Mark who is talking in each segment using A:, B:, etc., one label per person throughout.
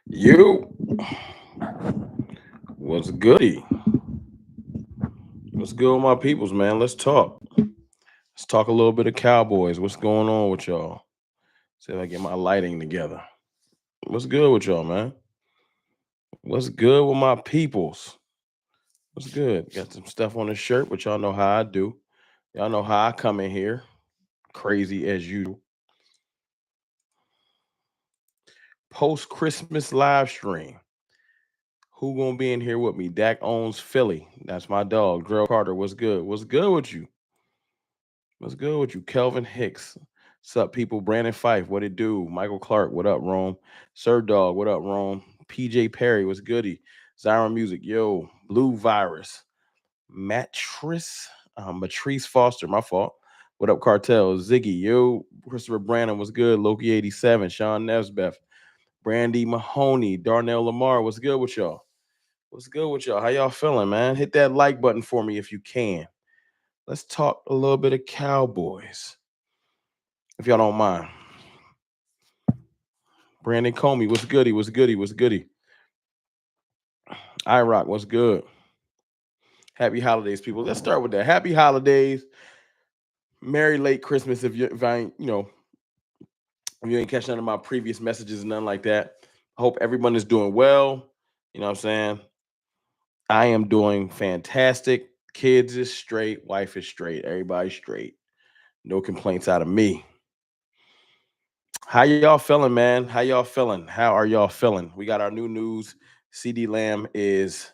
A: You what's goody? What's good with my peoples, man? Let's talk. Let's talk a little bit of Cowboys. What's going on with y'all? See if I get my lighting together. What's good with y'all, man? What's good with my peoples? What's good? Got some stuff on the shirt, but y'all know how I do. Y'all know how I come in here, crazy as usual. Post Christmas live stream. Who gonna be in here with me? Dak owns Philly. That's my dog, Drill Carter. What's good? What's good with you? What's good with you? Kelvin Hicks. What's up, people? Brandon Fife, what it do? Michael Clark, what up, Rome? Sir Dog, what up, Rome? PJ Perry, what's goody? Zyron Music, yo. Blue Virus. Mattress. Matrice Foster, my fault. What up, Cartel? Ziggy, yo. Christopher Brandon, what's good? Loki 87, Sean Nesbeth. Brandy Mahoney, Darnell Lamar, what's good with y'all? What's good with y'all? How y'all feeling, man? Hit that like button for me if you can. Let's talk a little bit of Cowboys, if y'all don't mind. Brandon Comey, what's goody? What's goody? What's goody? iRock, what's good? Happy holidays, people. Let's start with that. Happy holidays. Merry late Christmas if I ain't, if you ain't catch none of my previous messages and nothing like that. I hope everyone is doing well. You know what I'm saying? I am doing fantastic. Kids is straight, wife is straight, everybody's straight. No complaints out of me. How y'all feeling, man? How y'all feeling? How are y'all feeling? We got our new news. Ceedee Lamb is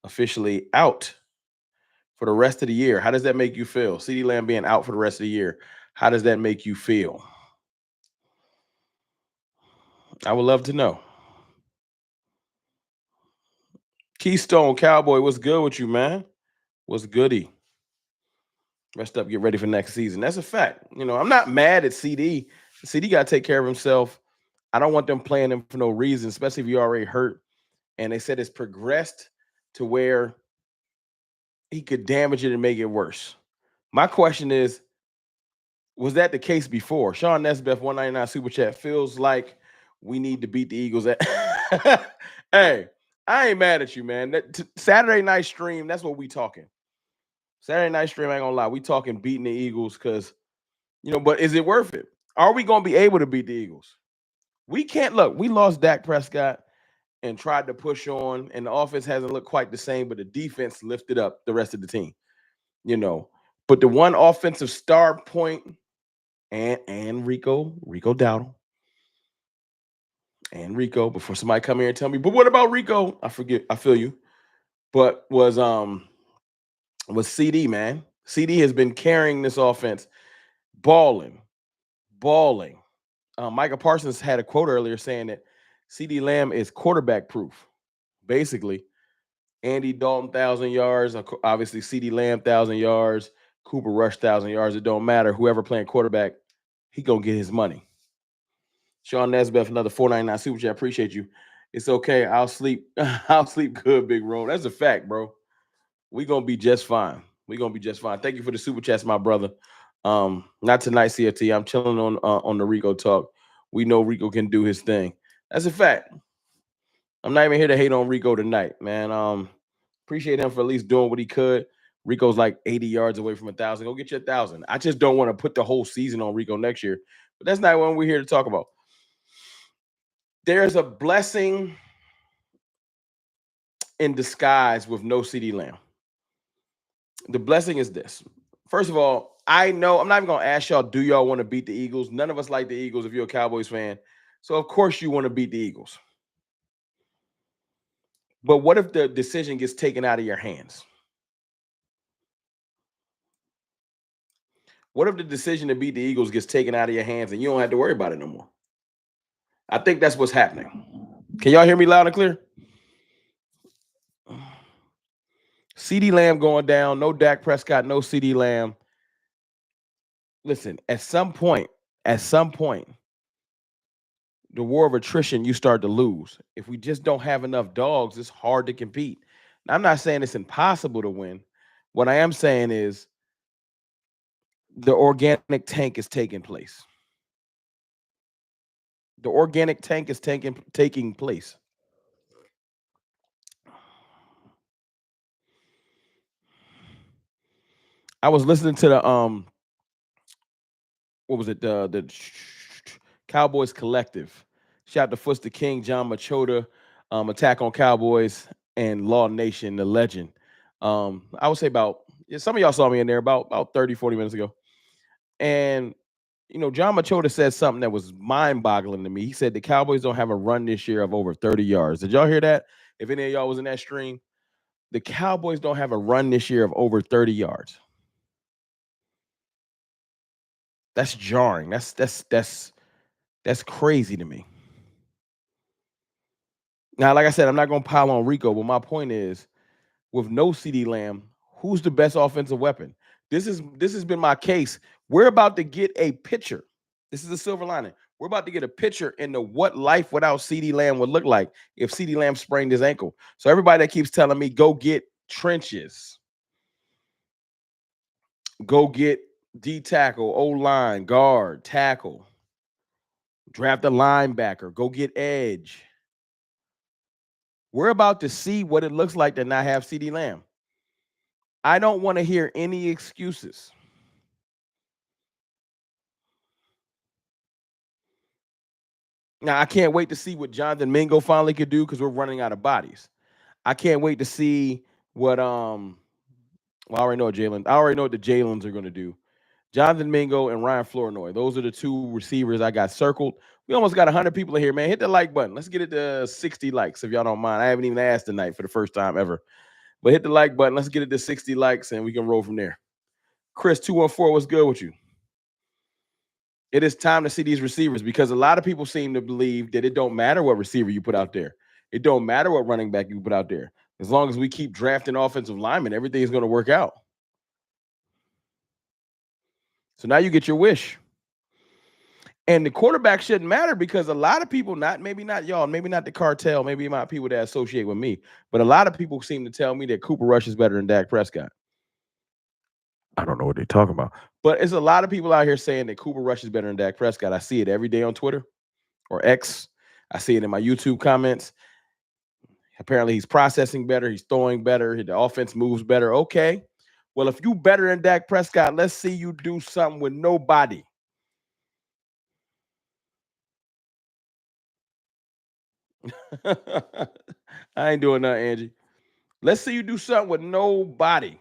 A: officially out for the rest of the year. How does that make you feel? Ceedee Lamb being out for the rest of the year. How does that make you feel? I would love to know. Keystone Cowboy, what's good with you, man? What's goody? Rest up, get ready for next season. That's a fact. I'm not mad at CD. CD got to take care of himself. I don't want them playing him for no reason, especially if you already hurt. And they said it's progressed to where he could damage it and make it worse. My question is, was that the case before? Sean Nesbeth, 199 Super Chat, feels like we need to beat the Eagles. Hey, I ain't mad at you, man. Saturday night stream, that's what we talking. Saturday night stream, I ain't gonna lie. We talking beating the Eagles because, but is it worth it? Are we gonna be able to beat the Eagles? We can't look. We lost Dak Prescott and tried to push on, and the offense hasn't looked quite the same, but the defense lifted up the rest of the team, you know. But the one offensive star point and Rico Dowdle, and Rico, before somebody come here and tell me, but what about Rico? I forget, I feel you. But was CD, man. CD has been carrying this offense, balling, balling. Micah Parsons had a quote earlier saying that CD Lamb is quarterback proof. Basically, Andy Dalton 1,000 yards, obviously CD Lamb 1,000 yards, Cooper Rush 1,000 yards. It don't matter. Whoever playing quarterback, he gonna get his money. Sean Nesbeth, another 499 super chat. Appreciate you. It's okay. I'll sleep. I'll sleep good, big bro. That's a fact, bro. We gonna be just fine. We gonna be just fine. Thank you for the super chats, my brother. Not tonight, CFT. I'm chilling on the Rico talk. We know Rico can do his thing. That's a fact. I'm not even here to hate on Rico tonight, man. Appreciate him for at least doing what he could. Rico's like 80 yards away from 1,000. Go get you 1,000. I just don't want to put the whole season on Rico next year. But that's not what we're here to talk about. There's a blessing in disguise with no CD Lamb. The blessing is this. First of all, I know I'm not even gonna ask y'all, do y'all want to beat the Eagles? None of us like the Eagles if you're a Cowboys fan. So of course you want to beat the Eagles. But what if the decision gets taken out of your hands? What if the decision to beat the Eagles gets taken out of your hands and you don't have to worry about it no more? I think that's what's happening. Can y'all hear me loud and clear? CD Lamb going down, no Dak Prescott, no CD Lamb. Listen, at some point, the war of attrition you start to lose. If we just don't have enough dogs, it's hard to compete. Now, I'm not saying it's impossible to win. What I am saying is the organic tank is taking place. The organic tank is taking place. I was listening to the what was it? The Cowboys Collective. Shout out to Foster King, John Machota, Attack on Cowboys, and Law Nation, the legend. I would say about some of y'all saw me in there about 30, 40 minutes ago. And John Machota said something that was mind-boggling to me. He said the Cowboys don't have a run this year of over 30 yards. Did y'all hear that? If any of y'all was in that stream, the Cowboys don't have a run this year of over 30 yards. That's jarring. That's crazy to me. Now, like I said, I'm not going to pile on Rico, but my point is, with no Ceedee Lamb, who's the best offensive weapon? This has been my case. We're about to get a picture. This is the silver lining. We're about to get a picture into what life without Ceedee Lamb would look like if Ceedee Lamb sprained his ankle. So everybody that keeps telling me, go get trenches, go get D tackle, O line, guard, tackle, draft a linebacker, go get edge. We're about to see what it looks like to not have Ceedee Lamb. I don't want to hear any excuses. Now, I can't wait to see what Jonathan Mingo finally could do because we're running out of bodies. I can't wait to see what I already know what Jalen. I already know what the Jalen's are going to do. Jonathan Mingo and Ryan Flournoy. Those are the two receivers I got circled. We almost got 100 people in here, man. Hit the like button. Let's get it to 60 likes if y'all don't mind. I haven't even asked tonight for the first time ever. But hit the like button. Let's get it to 60 likes and we can roll from there. Chris 214, what's good with you? It is time to see these receivers because a lot of people seem to believe that it don't matter what receiver you put out there. It don't matter what running back you put out there. As long as we keep drafting offensive linemen, everything is going to work out. So now you get your wish. And the quarterback shouldn't matter because a lot of people, maybe not y'all, maybe not the cartel, maybe not people that associate with me, but a lot of people seem to tell me that Cooper Rush is better than Dak Prescott. I don't know what they're talking about. But it's a lot of people out here saying that Cooper Rush is better than Dak Prescott. I see it every day on Twitter or X. I see it in my YouTube comments. Apparently, he's processing better. He's throwing better. The offense moves better. Okay. Well, if you better than Dak Prescott, let's see you do something with nobody. I ain't doing nothing, Angie. Let's see you do something with nobody.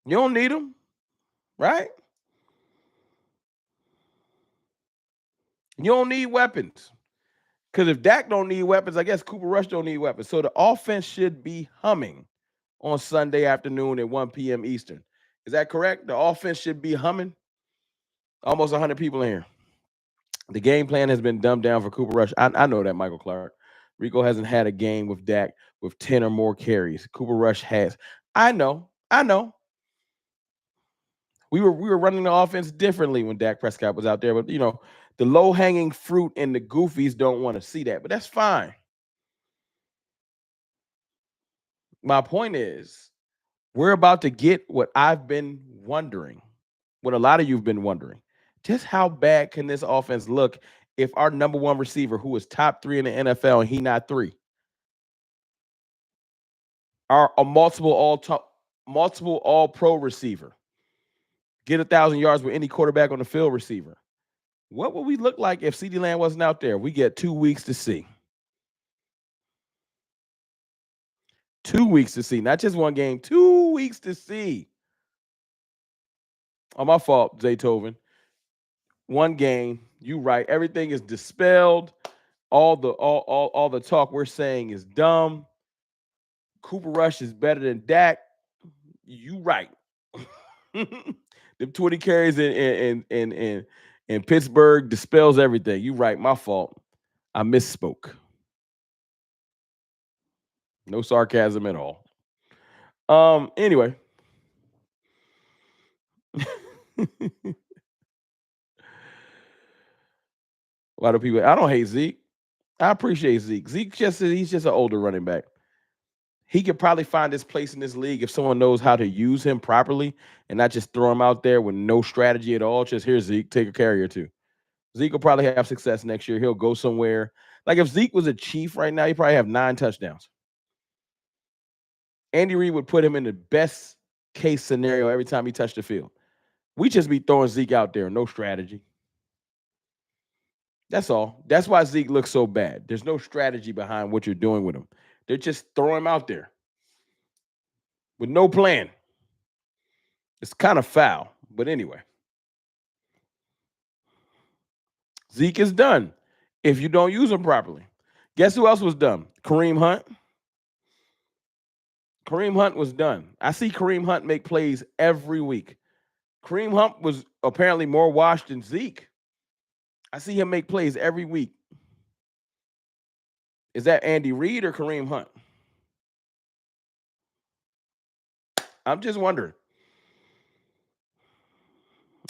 A: You don't need them, right? You don't need weapons. Because if Dak don't need weapons, I guess Cooper Rush don't need weapons. So the offense should be humming on Sunday afternoon at 1 p.m. Eastern. Is that correct? The offense should be humming. Almost 100 people in here. The game plan has been dumbed down for Cooper Rush. I know that, Michael Clark. Rico hasn't had a game with Dak with 10 or more carries. Cooper Rush has. I know. We were running the offense differently when Dak Prescott was out there, but the low-hanging fruit and the goofies don't want to see that, but that's fine. My point is, we're about to get what I've been wondering, what a lot of you've been wondering. Just how bad can this offense look if our number one receiver, who is top 3 in the NFL, and he not 3, are a multiple all-pro receiver, get 1,000 yards with any quarterback on the field receiver? What would we look like if Ceedee Lamb wasn't out there? We get 2 weeks to see. 2 weeks to see, not just one game. 2 weeks to see. Oh, my fault, Zaytoven. One game. You right. Everything is dispelled. All the talk we're saying is dumb. Cooper Rush is better than Dak. You right. Them 20 carries in Pittsburgh dispels everything. You right. My fault. I misspoke. No sarcasm at all. Anyway. A lot of people. I don't hate Zeke. I appreciate Zeke. He's just an older running back. He could probably find his place in this league if someone knows how to use him properly and not just throw him out there with no strategy at all. Just here, Zeke, take a carry or two. Zeke will probably have success next year. He'll go somewhere. Like if Zeke was a Chief right now, he'd probably have 9 touchdowns. Andy Reid would put him in the best case scenario every time he touched the field. We just be throwing Zeke out there, no strategy. That's all. That's why Zeke looks so bad. There's no strategy behind what you're doing with him. They're just throwing him out there with no plan. It's kind of foul, but anyway. Zeke is done if you don't use him properly. Guess who else was done? Kareem Hunt. Kareem Hunt was done. I see Kareem Hunt make plays every week. Kareem Hunt was apparently more washed than Zeke. I see him make plays every week. Is that Andy Reid or Kareem Hunt? I'm just wondering.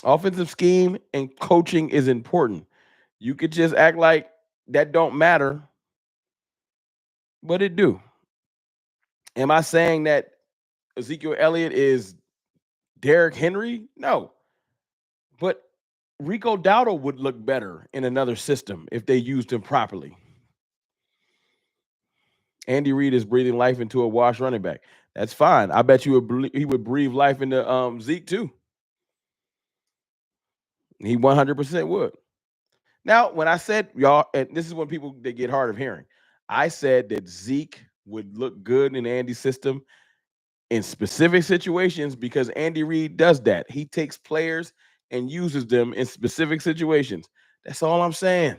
A: Offensive scheme and coaching is important. You could just act like that don't matter, but it do. Am I saying that Ezekiel Elliott is Derrick Henry? No. But Rico Dowdle would look better in another system if they used him properly. Andy Reid is breathing life into a wash running back. That's fine. I bet you he would breathe life into Zeke too. He 100% would. Now, when I said y'all, and this is when people they get hard of hearing, I said that Zeke would look good in Andy's system in specific situations because Andy Reid does that. He takes players and uses them in specific situations. That's all I'm saying.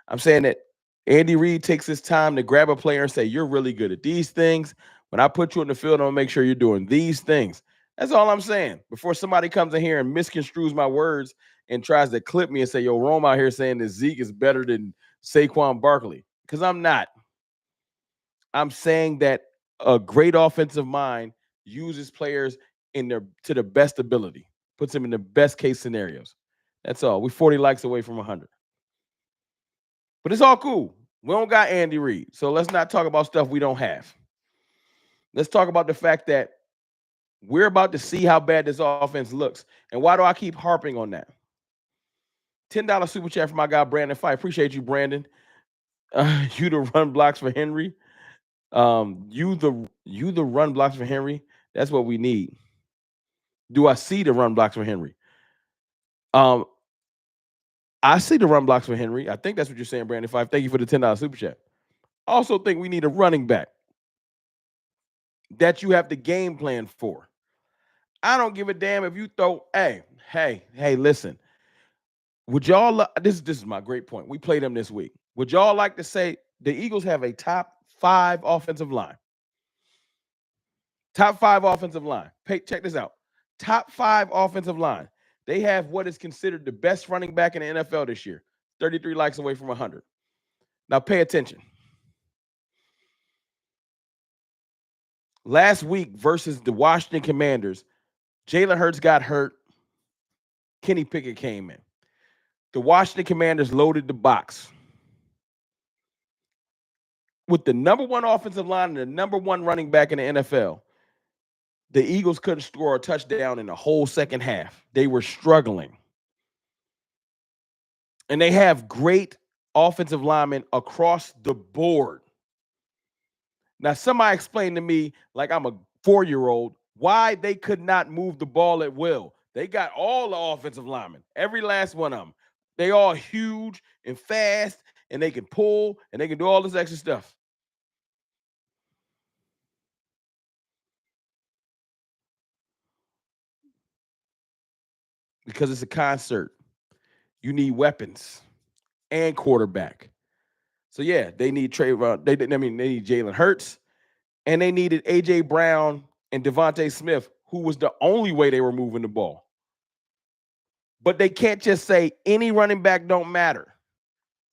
A: I'm saying that Andy Reid takes his time to grab a player and say, "You're really good at these things. When I put you in the field, I'm gonna make sure you're doing these things." That's all I'm saying. Before somebody comes in here and misconstrues my words and tries to clip me and say, "Yo, Rome out here saying that Zeke is better than Saquon Barkley," because I'm not. I'm saying that a great offensive mind uses players in their to the best ability, puts them in the best case scenarios. That's all. We're 40 likes away from 100. But it's all cool. We don't got Andy Reid. So let's not talk about stuff we don't have. Let's talk about the fact that we're about to see how bad this offense looks. And why do I keep harping on that? $10 super chat for my guy Brandon Fife. Appreciate you, Brandon. You the run blocks for Henry. You the run blocks for Henry. That's what we need. Do I see the run blocks for Henry? I see the run blocks for Henry. I think that's what you're saying, Brandon Fife. Thank you for the $10 super chat. I also think we need a running back that you have the game plan for. I don't give a damn if you throw, hey, listen. Would y'all this is my great point. We played them this week. Would y'all like to say the Eagles have a top 5 offensive line? Top 5 offensive line. Check this out. Top 5 offensive line. They have what is considered the best running back in the NFL this year. 33 likes away from 100. Now pay attention. Last week versus the Washington Commanders, Jalen Hurts got hurt. Kenny Pickett came in. The Washington Commanders loaded the box. With the number 1 offensive line and the number 1 running back in the NFL, the Eagles couldn't score a touchdown in the whole second half. They were struggling. And they have great offensive linemen across the board. Now, somebody explain to me, like I'm a 4-year-old, why they could not move the ball at will. They got all the offensive linemen, every last one of them. They all huge and fast, and they can pull, and they can do all this extra stuff. Because it's a concert. You need weapons and quarterback. So yeah, they need Trayvon. They need Jalen Hurts, and they needed AJ Brown and Devontae Smith, who was the only way they were moving the ball. But they can't just say any running back don't matter.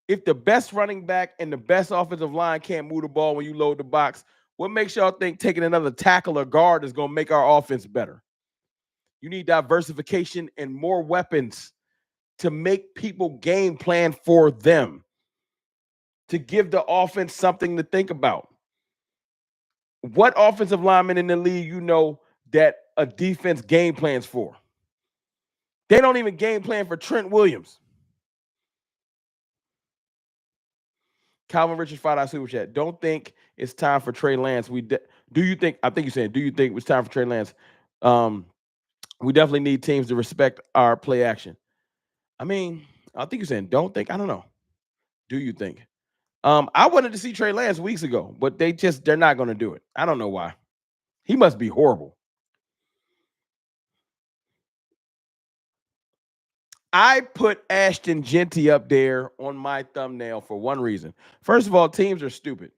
A: If the best running back and the best offensive line can't move the ball when you load the box, what makes y'all think taking another tackle or guard is going to make our offense better? You need diversification and more weapons to make people game plan for them, to give the offense something to think about. What offensive lineman in the league you know that a defense game plans for? They don't even game plan for Trent Williams. Calvin Richards, $5 super chat. Don't think it's time for Trey Lance. Do you think? I think you're saying, do you think it's time for Trey Lance? We definitely need teams to respect our play action. I mean, I think you're saying, don't think. I don't know. Do you think? I wanted to see Trey Lance weeks ago, but they're not going to do it. I don't know why. He must be horrible. I put Ashton Genty up there on my thumbnail for one reason. First of all, teams are stupid.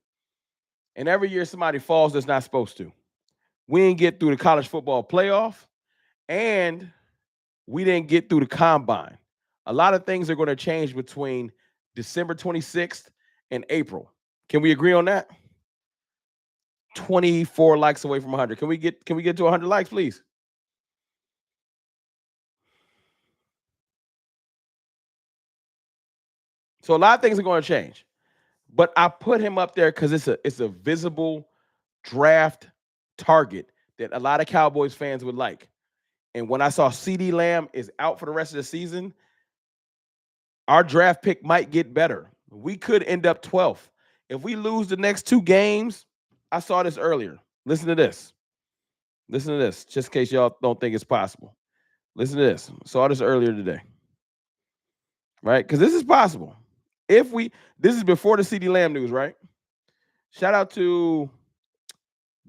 A: And every year somebody falls that's not supposed to. We didn't get through the college football playoff, and we didn't get through the combine. A lot of things are going to change between December 26th and April. Can we agree on that? 24 likes away from 100. Can we get to 100 likes, please? So a lot of things are going to change. But I put him up there because it's a visible draft target that a lot of Cowboys fans would like. And when I saw Ceedee Lamb is out for the rest of the season, our draft pick might get better. We could end up 12th. If we lose the next 2 games, I saw this earlier. Listen to this. Listen to this, just in case y'all don't think it's possible. Listen to this. Saw this earlier today. Right? Because this is possible. This is before the Ceedee Lamb news, right? Shout out to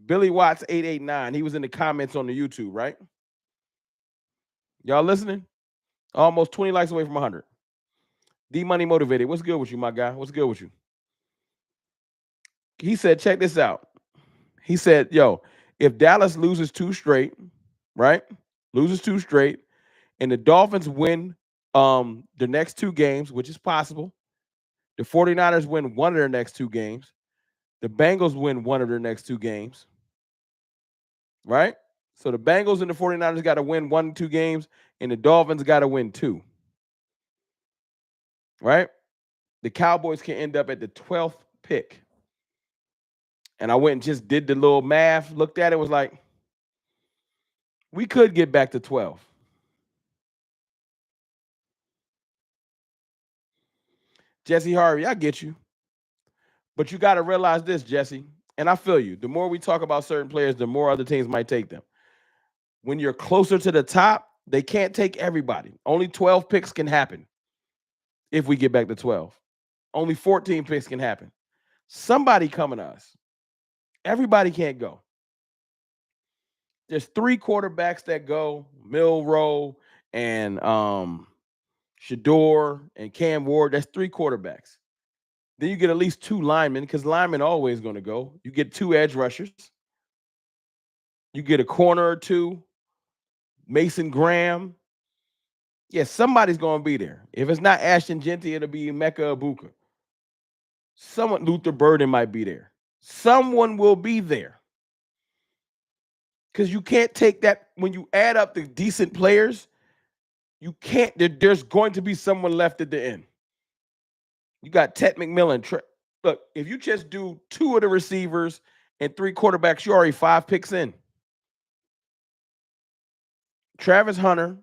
A: Billy Watts 889. He was in the comments on the YouTube, right? Y'all listening? Almost 20 likes away from 100. D Money Motivated. What's good with you, my guy? What's good with you? He said, check this out. He said, yo, if Dallas loses 2 straight, right? Loses 2 straight, and the Dolphins win the next 2 games, which is possible. The 49ers win one of their next 2 games. The Bengals win one of their next 2 games. Right? So the Bengals and the 49ers got to win 1 2 games, and the Dolphins got to win 2. Right? The Cowboys can end up at the 12th pick. And I went and just did the little math, looked at it, was like, we could get back to 12. Jesse Harvey, I get you. But you got to realize this, Jesse, and I feel you. The more we talk about certain players, the more other teams might take them. When you're closer to the top, they can't take everybody. Only 12 picks can happen if we get back to 12. Only 14 picks can happen. Somebody coming to us. Everybody can't go. There's 3 quarterbacks that go, Milroe and Shador and Cam Ward. That's 3 quarterbacks. Then you get at least 2 linemen because linemen always going to go. You get 2 edge rushers. You get a corner or 2. Mason Graham. Yeah, somebody's going to be there. If it's not Ashton Genty, it'll be Mecca Ibuka. Someone, Luther Burden might be there. Someone will be there. Because you can't take that. When you add up the decent players, you can't. There's going to be someone left at the end. You got Ted McMillan. Look, if you just do 2 of the receivers and 3 quarterbacks, you're already 5 picks in. Travis Hunter,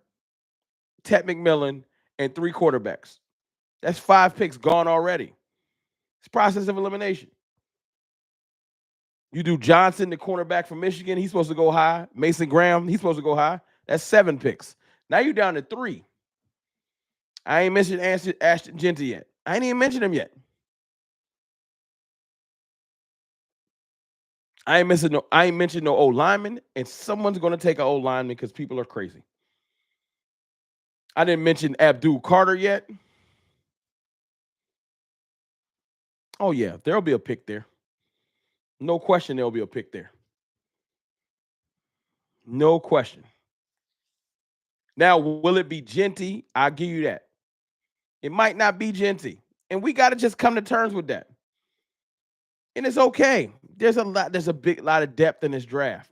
A: Ted McMillan, and 3 quarterbacks. That's 5 picks gone already. It's process of elimination. You do Johnson, the cornerback from Michigan. He's supposed to go high. Mason Graham, he's supposed to go high. That's 7 picks. Now you're down to 3. I ain't mentioned Ashton Genty yet. I ain't even mentioned him yet. I ain't mentioned no old lineman, and someone's going to take an old lineman because people are crazy. I didn't mention Abdul Carter yet. Oh, yeah, there'll be a pick there. No question there'll be a pick there. No question. Now, will it be Genty? I'll give you that. It might not be Genty. And we got to just come to terms with that. And it's okay. There's a big lot of depth in this draft.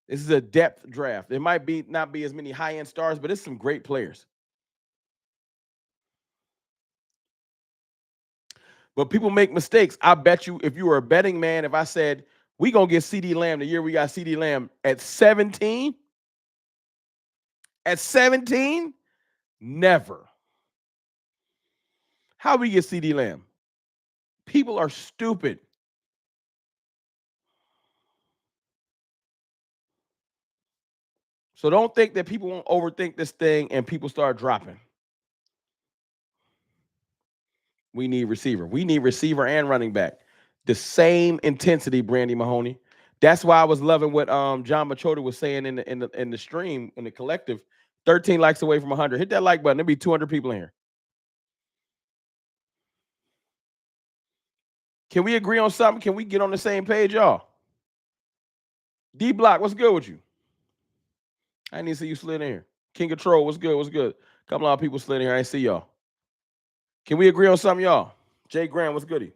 A: This is a depth draft. There might not be as many high-end stars, but it's some great players. But people make mistakes. I bet you if you were a betting man, if I said We gonna get Ceedee Lamb the year we got Ceedee Lamb at 17. At 17, never. How we get Ceedee Lamb? People are stupid. So don't think that people won't overthink this thing and people start dropping. We need receiver. We need receiver and running back. The same intensity, Brandy Mahoney. That's why I was loving what John Machota was saying in the stream, in the collective. 13 likes away from 100. Hit that like button. There'll be 200 people in here. Can we agree on something? Can we get on the same page, y'all? D Block, what's good with you? I didn't even see you slid in here. King of Troll, what's good? What's good? Couple of people slid in here. I didn't see y'all. Can we agree on something, y'all? Jay Graham, what's goody?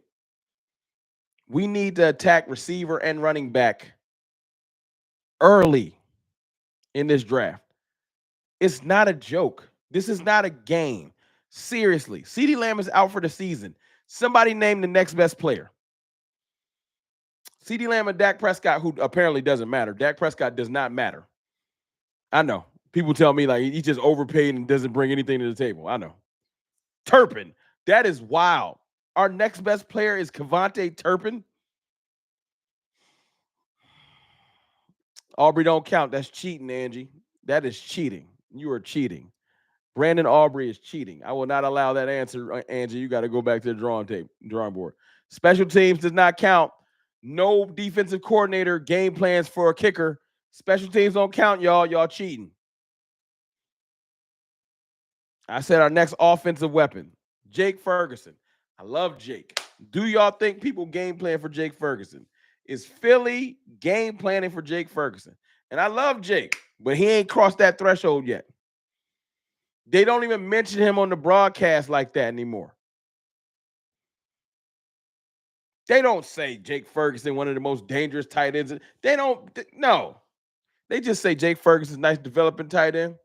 A: We need to attack receiver and running back early in this draft. It's not a joke. This is not a game. Seriously, Ceedee Lamb is out for the season. Somebody name the next best player. Ceedee Lamb and Dak Prescott, who apparently doesn't matter. Dak Prescott does not matter. I know. People tell me like he's just overpaid and doesn't bring anything to the table. I know. Turpin, that is wild. Our next best player is Kevontae Turpin. Aubrey don't count. That's cheating, Angie. That is cheating. You are cheating. Brandon Aubrey is cheating. I will not allow that answer, Angie. You got to go back to the drawing board. Special teams does not count. No defensive coordinator game plans for a kicker. Special teams don't count, y'all. Y'all cheating. I said our next offensive weapon, Jake Ferguson. I love Jake. Do y'all think people game plan for Jake Ferguson? Is Philly game planning for Jake Ferguson? And I love Jake, but he ain't crossed that threshold yet. They don't even mention him on the broadcast like that anymore. They don't say Jake Ferguson, one of the most dangerous tight ends. They don't, no. They just say Jake Ferguson's nice developing tight end.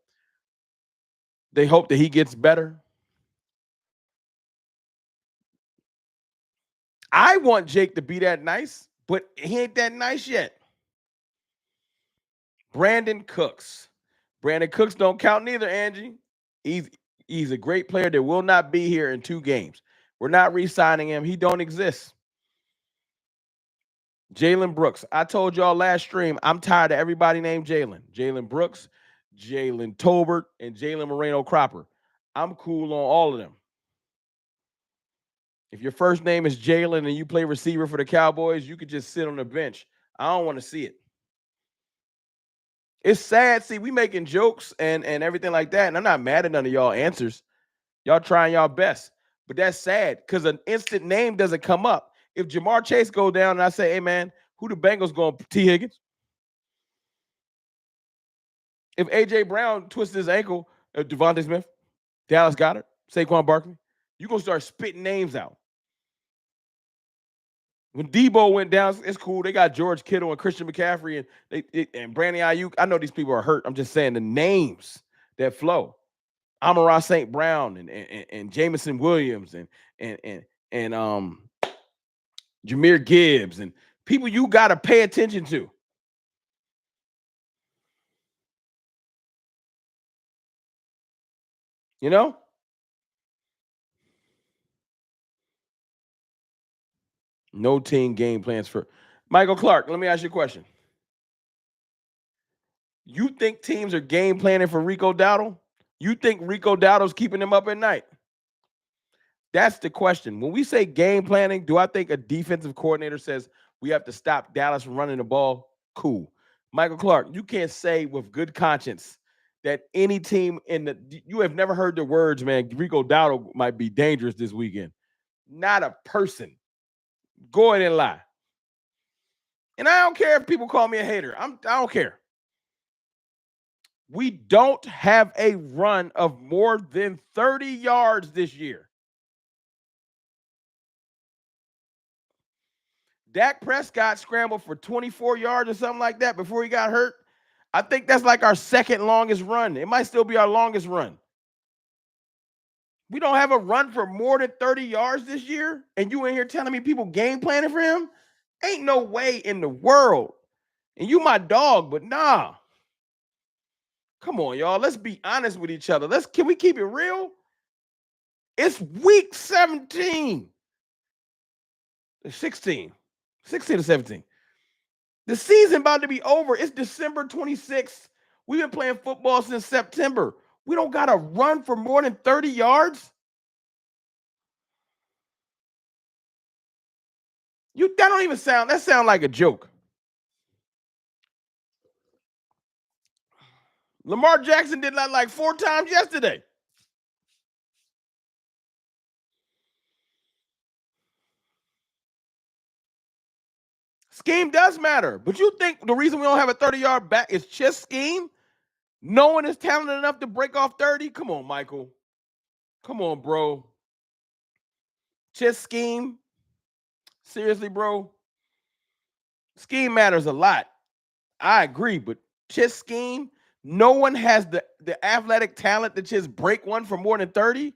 A: They hope that he gets better. I want Jake to be that nice, but he ain't that nice yet. Brandon Cooks. Brandon Cooks don't count neither, Angie. He's a great player that will not be here in 2 games. We're not re-signing him. He don't exist. Jalen Brooks. I told y'all last stream, I'm tired of everybody named Jalen. Jalen Brooks, Jalen Tolbert, and Jalen Moreno-Cropper. I'm cool on all of them. If your first name is Jalen and you play receiver for the Cowboys, you could just sit on the bench. I don't want to see it. It's sad. See, we making jokes and everything like that, and I'm not mad at none of y'all answers. Y'all trying y'all best. But that's sad because an instant name doesn't come up. If Jamar Chase go down and I say, hey, man, who the Bengals going? T. Higgins? If A.J. Brown twists his ankle, Devontae Smith, Dallas Goedert, Saquon Barkley, you're going to start spitting names out. When Debo went down, it's cool. They got George Kittle and Christian McCaffrey and Brandon Ayuk. I know these people are hurt. I'm just saying the names that flow. Amon-Ra St. Brown and Jameson Williams and Jahmyr Gibbs and people you got to pay attention to. You know? No team game plans for Michael Clark. Let me ask you a question. You think teams are game planning for Rico Dowdle? You think Rico Dowdle's keeping them up at night? That's the question. When we say game planning, do I think a defensive coordinator says we have to stop Dallas from running the ball? Cool. Michael Clark, you can't say with good conscience that any team you have never heard the words, man, Rico Dowdle might be dangerous this weekend. Not a person. Go ahead and lie. And I don't care if people call me a hater. I don't care. We don't have a run of more than 30 yards this year. Dak Prescott scrambled for 24 yards or something like that before he got hurt. I think that's like our second longest run. It might still be our longest run. We don't have a run for more than 30 yards this year, and you in here telling me people game planning for him? Ain't no way in the world. And you my dog, but nah. Come on, y'all. Let's be honest with each other. Can we keep it real? It's week 17. 16. 16 to 17. The season about to be over. It's December 26th. We've been playing football since September. We don't got to run for more than 30 yards. That sound like a joke. Lamar Jackson did that like 4 times yesterday. Scheme does matter. But you think the reason we don't have a 30-yard back is just scheme? No one is talented enough to break off 30? Come on, Michael. Come on, bro. Just scheme? Seriously, bro? Scheme matters a lot. I agree, but just scheme? No one has the athletic talent to just break one for more than 30?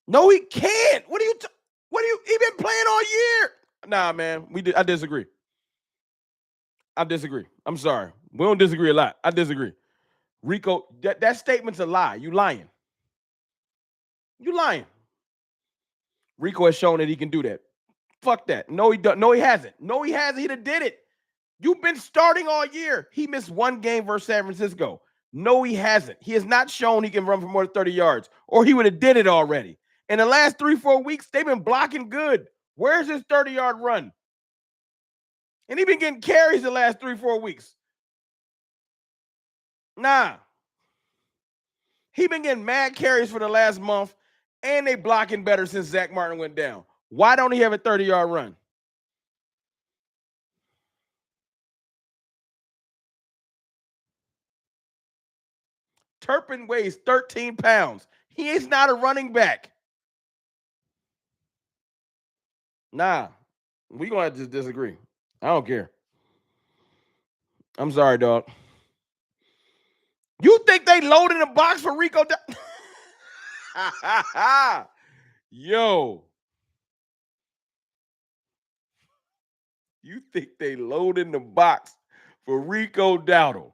A: No, he can't. He been playing all year? Nah, man. I disagree. I'm sorry. We don't disagree a lot. I disagree. Rico, that statement's a lie. You lying. You lying. Rico has shown that he can do that. Fuck that. No, he doesn't. No, he hasn't. No, he hasn't. He'd have did it. You've been starting all year. He missed one game versus San Francisco. No, he hasn't. He has not shown he can run for more than 30 yards, or he would have did it already. In the last 3-4 weeks, they've been blocking good. Where's his 30-yard run? And he's been getting carries the last 3-4 weeks. Nah. He been getting mad carries for the last month, and they blocking better since Zach Martin went down. Why don't he have a 30-yard run? Turpin weighs 13 pounds. He is not a running back. Nah, we gonna have to disagree. I don't care. I'm sorry, dog. You think they loaded the box for Rico? Yo. You think they loaded the box for Rico Dowdle?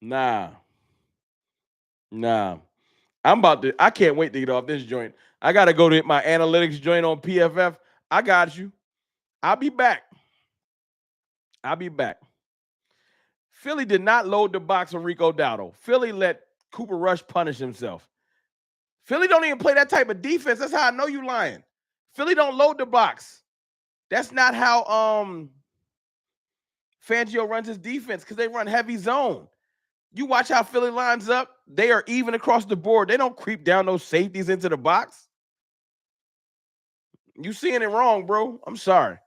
A: Nah. I can't wait to get off this joint. I got to go to my analytics joint on PFF. I got you. I'll be back. Philly did not load the box for Rico Dowdle. Philly let Cooper Rush punish himself. Philly don't even play that type of defense. That's how I know you lying. Philly don't load the box. That's not how Fangio runs his defense because they run heavy zone. You watch how Philly lines up. They are even across the board. They don't creep down those safeties into the box. You seeing it wrong, bro. I'm sorry.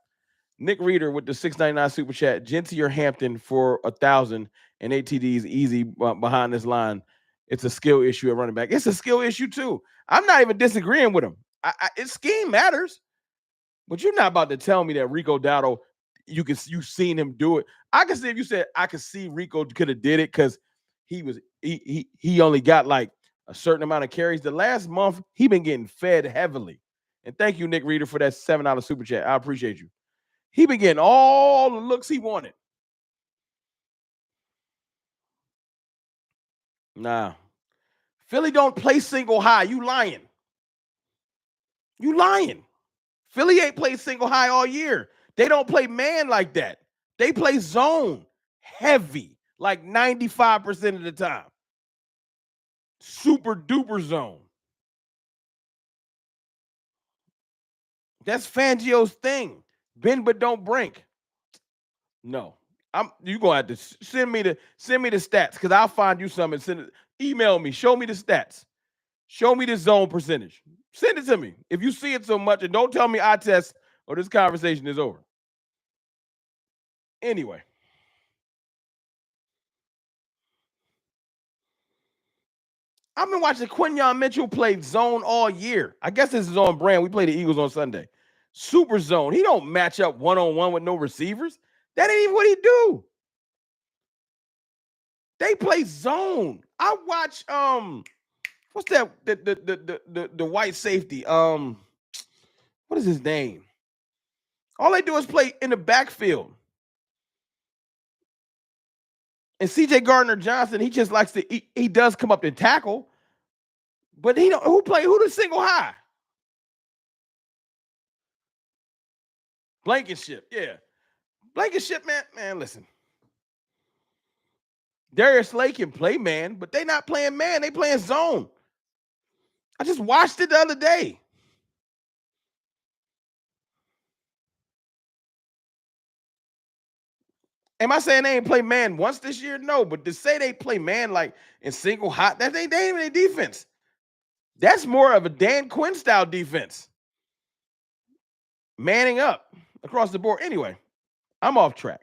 A: Nick Reeder with the $6.99 super chat. Genty or Hampton for 1,000 and ATDs easy behind this line. It's a skill issue at running back. It's a skill issue too. I'm not even disagreeing with him. Its scheme matters, but you're not about to tell me that Rico Dowdle, you've seen him do it. I can see if you said I could see Rico could have did it because he only got like a certain amount of carries. The last month he been getting fed heavily. And thank you, Nick Reeder, for that $7 super chat. I appreciate you. He been getting all the looks he wanted. Nah. Philly don't play single high. You lying. Philly ain't played single high all year. They don't play man like that. They play zone heavy, like 95% of the time. Super duper zone. That's Fangio's thing. Bend but don't break. No. You gonna have to send me the stats because I'll find you some and send it. Email me. Show me the stats. Show me the zone percentage. Send it to me. If you see it so much, and don't tell me I test or this conversation is over. Anyway. I've been watching Quinyon Mitchell play zone all year. I guess this is on brand. We play the Eagles on Sunday. Super zone. He don't match up one-on-one with no receivers. That ain't even what he do. They play zone. I watch What's that? The white safety. What is his name? All they do is play in the backfield. And CJ Gardner Johnson, he just likes to. He does come up and tackle, but he don't. Who the single high? Blankenship, yeah. Blankenship, man, listen. Darius Slay can play man, but they not playing man. They playing zone. I just watched it the other day. Am I saying they ain't play man once this year? No, but to say they play man like in single hot, that they ain't even defense. That's more of a Dan Quinn style defense. Manning up across the board. Anyway, I'm off track.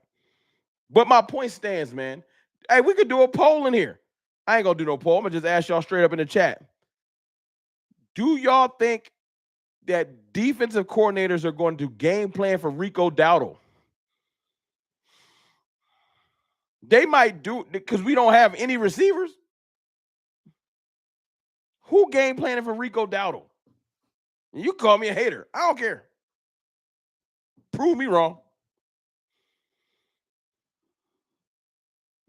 A: But my point stands, man. Hey, we could do a poll in here. I ain't gonna do no poll. I'm gonna just ask y'all straight up in the chat. Do y'all think that defensive coordinators are going to game plan for Rico Dowdle? They might do, because we don't have any receivers. Who game planning for Rico Dowdle? You call me a hater. I don't care. Prove me wrong.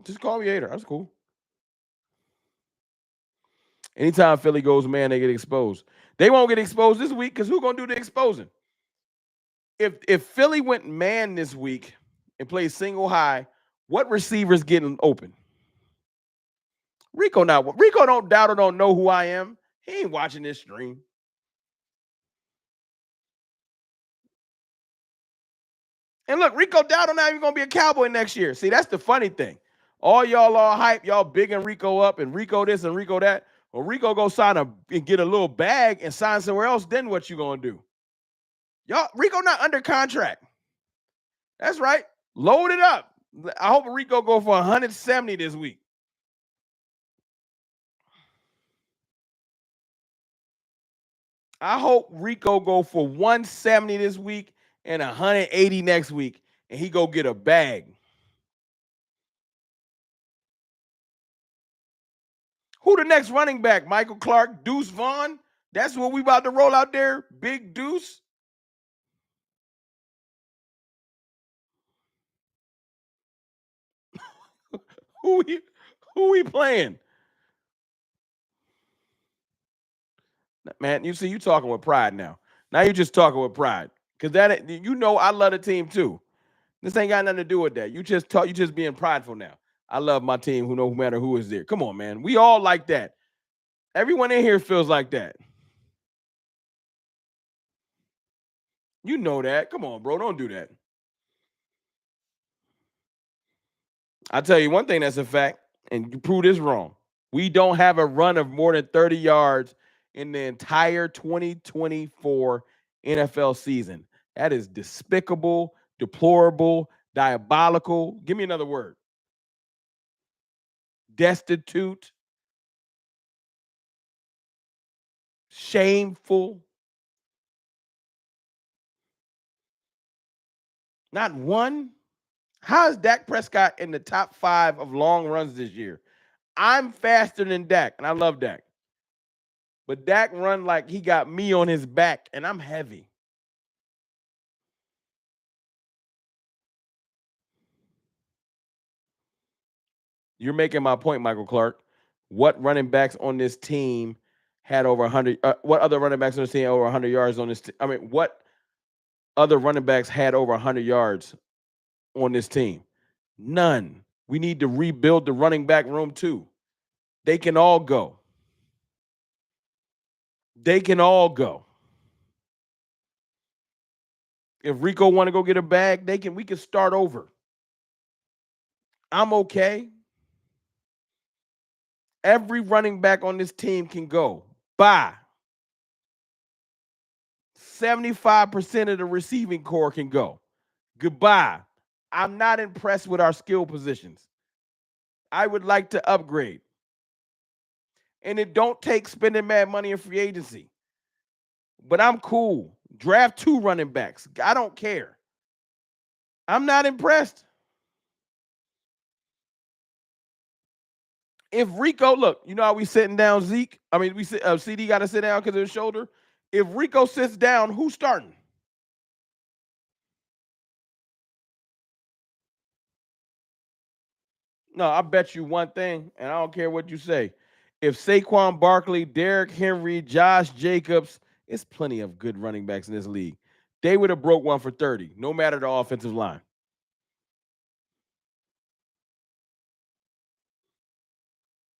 A: Just call me a hater. That's cool. Anytime Philly goes man, they get exposed. They won't get exposed this week because who's going to do the exposing? If Philly went man this week and played single high, what receivers getting open? Rico Dowdle don't know who I am. He ain't watching this stream. And look, Rico Dowdle not even going to be a Cowboy next year. See, that's the funny thing. All y'all all hype, y'all bigging Rico up and Rico this and Rico that. Well, Rico go sign and get a little bag and sign somewhere else, then what you going to do? Y'all, Rico not under contract. That's right. Load it up. I hope Rico go for 170 this week. I hope Rico go for 170 this week and 180 next week, and he go get a bag. Who the next running back? Michael Clark, Deuce Vaughn? That's what we about to roll out there? Big Deuce? Who we playing? Man, you see, you talking with pride now. Now you just talking with pride. Because that, you know, I love the team too. This ain't got nothing to do with that. You just being prideful now. I love my team, no matter who is there. Come on, man. We all like that. Everyone in here feels like that. You know that. Come on, bro. Don't do that. I tell you one thing that's a fact, and you prove this wrong. We don't have a run of more than 30 yards in the entire 2024 NFL season. That is despicable, deplorable, diabolical. Give me another word. Destitute, shameful. Not one. How is Dak Prescott in the top 5 of long runs this year? I'm faster than Dak, and I love Dak. But Dak run like he got me on his back, and I'm heavy. You're making my point, Michael Clark. What running backs on this team had over 100? What other running backs on this team had over 100 yards on this? What other running backs had over 100 yards on this team? None. We need to rebuild the running back room too. They can all go. They can all go. If Rico want to go get a bag, we can start over. I'm okay. Every running back on this team can go. Bye. 75% of the receiving core can go. Goodbye. I'm not impressed with our skill positions. I would like to upgrade. And it don't take spending mad money in free agency. But I'm cool. Draft 2 running backs. I don't care. I'm not impressed. If Rico, look, you know how we sitting down Zeke? I mean, CD got to sit down because of his shoulder. If Rico sits down, who's starting? No, I bet you one thing, and I don't care what you say. If Saquon Barkley, Derrick Henry, Josh Jacobs, it's plenty of good running backs in this league. They would have broke one for 30, no matter the offensive line.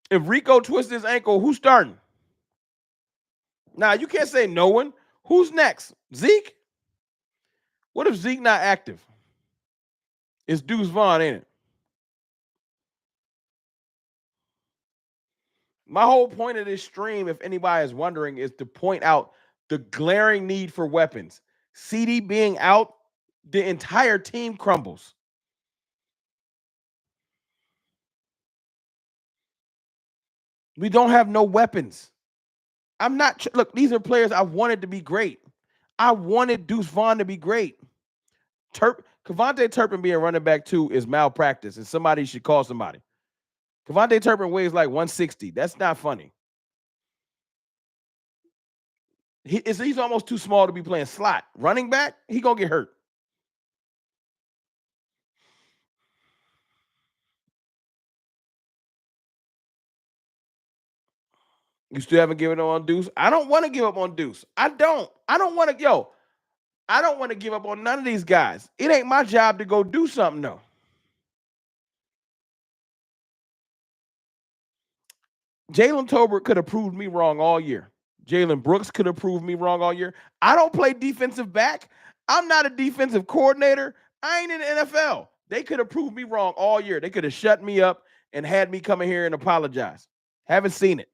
A: If Rico twists his ankle, who's starting? Now, you can't say no one. Who's next? Zeke? What if Zeke not active? It's Deuce Vaughn, ain't it? My whole point of this stream, if anybody is wondering, is to point out the glaring need for weapons. CD being out, the entire team crumbles. We don't have no weapons. I'm not look, these are players I wanted to be great. I wanted Deuce Vaughn to be great. Kevontae Turpin being running back 2 is malpractice, and somebody should call somebody. Kevontae Turpin weighs like 160. That's not funny. He's almost too small to be playing slot. Running back, he gonna get hurt. You still haven't given up on Deuce? I don't want to give up on Deuce. I don't. I don't want to, I don't want to give up on none of these guys. It ain't my job to go do something, though. Jalen Tolbert could have proved me wrong all year. Jalen Brooks could have proved me wrong all year. I don't play defensive back. I'm not a defensive coordinator. I ain't in the NFL. They could have proved me wrong all year. They could have shut me up and had me come in here and apologize. Haven't seen it.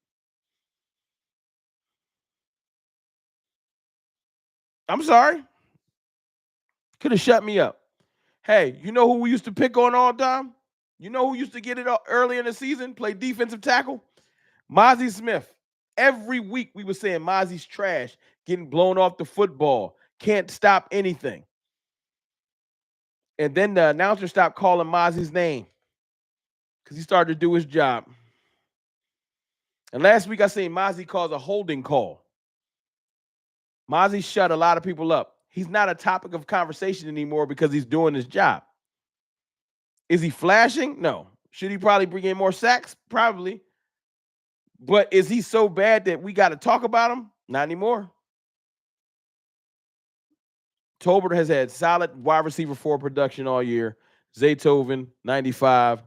A: I'm sorry. Could have shut me up. Hey, you know who we used to pick on all the time? You know who used to get it early in the season, play defensive tackle? Mozzie Smith. Every week we were saying Mozzie's trash, getting blown off the football, can't stop anything. And then the announcer stopped calling Mozzie's name because he started to do his job. And last week I seen Mozzie cause a holding call. Mozzie shut a lot of people up. He's not a topic of conversation anymore because he's doing his job. Is he flashing? No. Should he probably bring in more sacks? Probably. But is he so bad that we got to talk about him? Not anymore. Tolbert has had solid wide receiver 4 production all year. Zaytoven, 95.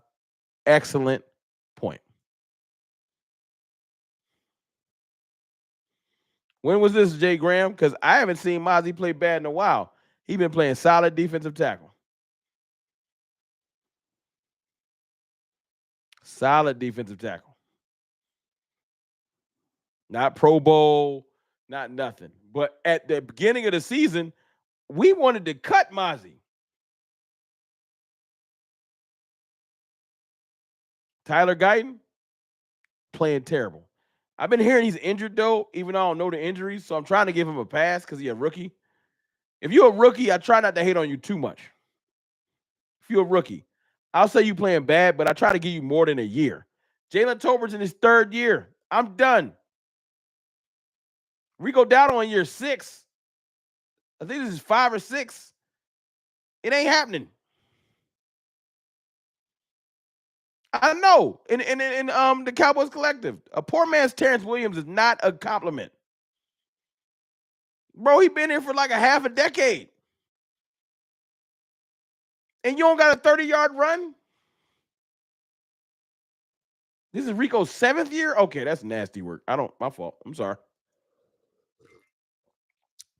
A: Excellent point. When was this, Jay Graham? Because I haven't seen Mozzie play bad in a while. He's been playing solid defensive tackle. Solid defensive tackle. Not Pro Bowl, not nothing. But at the beginning of the season, we wanted to cut Mozzie. Tyler Guyton, playing terrible. I've been hearing he's injured, though, even though I don't know the injuries. So I'm trying to give him a pass because he's a rookie. If you're a rookie, I try not to hate on you too much. If you're a rookie, I'll say you playing bad, but I try to give you more than a year. Jalen Tolbert's in his 3rd year. I'm done. Rico Dowdle in year 6. I think this is 5 or 6. It ain't happening. I know. In the Cowboys collective, a poor man's Terrence Williams is not a compliment. Bro, he been here for like a half a decade. And you don't got a 30-yard run? This is Rico's 7th year? Okay, that's nasty work. My fault. I'm sorry.